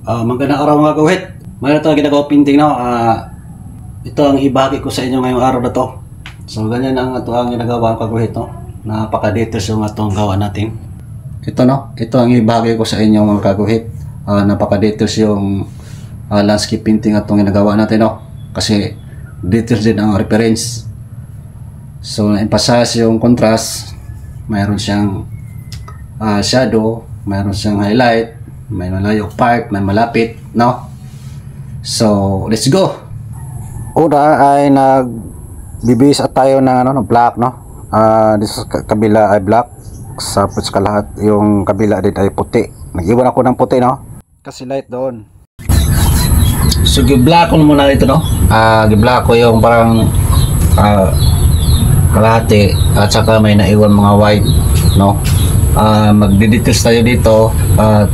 Magandang araw mga kawit. Mayroon ito ginagawa painting no. Ito ang ibahagi ko sa inyo ngayong araw na to. So ganyan ang ito ang ginagawa ko kawit no. Napaka-details yung atong gawa natin. Ito no. Ito ang ibahagi ko sa inyo mga kawit. Napaka-details yung landscape painting atong ginagawa natin no. Kasi details din ang reference. So na-emphasize yung contrast. Mayroon siyang shadow, mayroon siyang highlight. May malayo part, may malapit, no? So, let's go! Una ay nagbibis at tayo ng black, no? Dito sa kabila ay black. Sa lahat, yung kabila din ay puti. Nag-iwan ako ng puti, no? Kasi light doon. So, gi-black ko muna ito, no? Gi-black ko yung parang kalahati at saka may naiwan mga white, no? Magdi-details tayo dito at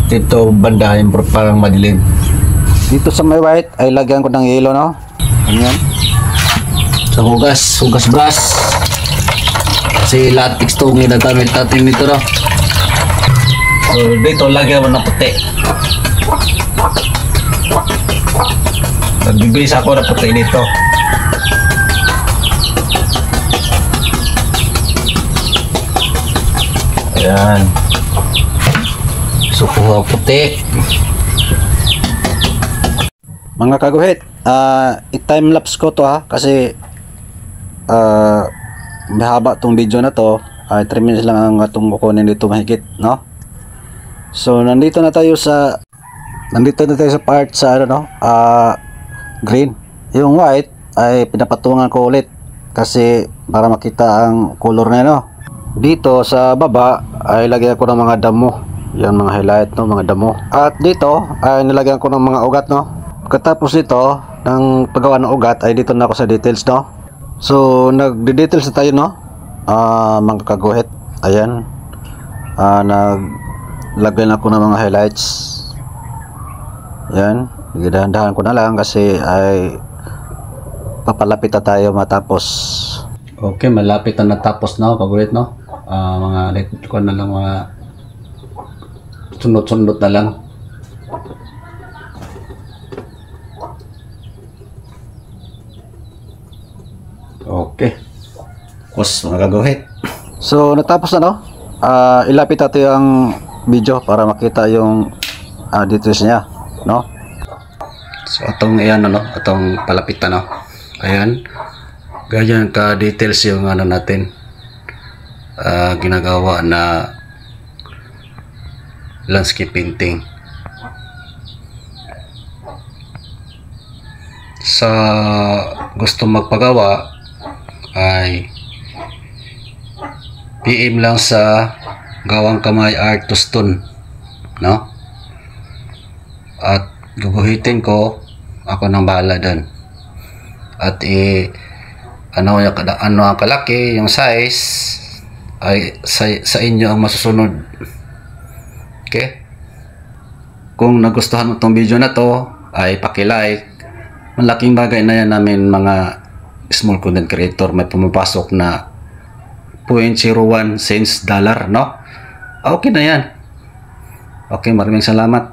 dito banda yung parang madilim. Dito sa may white ay lagyan ko ng yellow, no? Ganyan. Sa hugas brush. Kasi latex to ang ginagamit natin dito, no? So dito lagyan mo ng puti. Nagbibis ako ng puti dito. Ayan. So kuha puti. Mga kaguhit, i-time lapse ko to kasi mahaba tong video na to. 3 minutes lang ang atong kukunin dito mahigit, no? So nandito na tayo sa part sa green. Yung white ay pinapatungan ko ulit kasi para makita ang color na, no? Dito sa baba ay lagyan ko ng mga damo. Yan mga highlight, no, mga damo. At dito ay nilagyan ko ng mga ugat, no. Pagkatapos dito ng paggawa ng ugat ay dito na ako sa details, no. So nagde-details na tayo, no. Mga kaguhit. Ayan. Naglagyan ako ng mga highlights. Yan. Dahan-dahan ko na lang kasi ay papalapit na tayo matapos. Okay, malapit na natapos na, kaguhit, no. Mga light ko na lang, mga sunod-sunod na lang. Okay. Kus, mga kaguhit. So, natapos na, no? Ilapit natin yung video para makita yung details niya, no? So, atong ayan, no? Atong palapitan, no? Ayan. Ganyan ka-details yung natin. Ginagawa na landscape painting. Sa gusto magpagawa ay PM lang sa Gawang Kamay Art to Stone, no? At guguhitin ko, ako nang bahala doon. At ano ang kalaki, yung size ay sa inyo ang masusunod. Okay? Kung nagustuhan mo itong video na to ay paki-like. Malaking bagay na yan namin mga small content creator. May pumapasok na 0.01 cents dollar, no? Okay na yan. Okay, maraming salamat.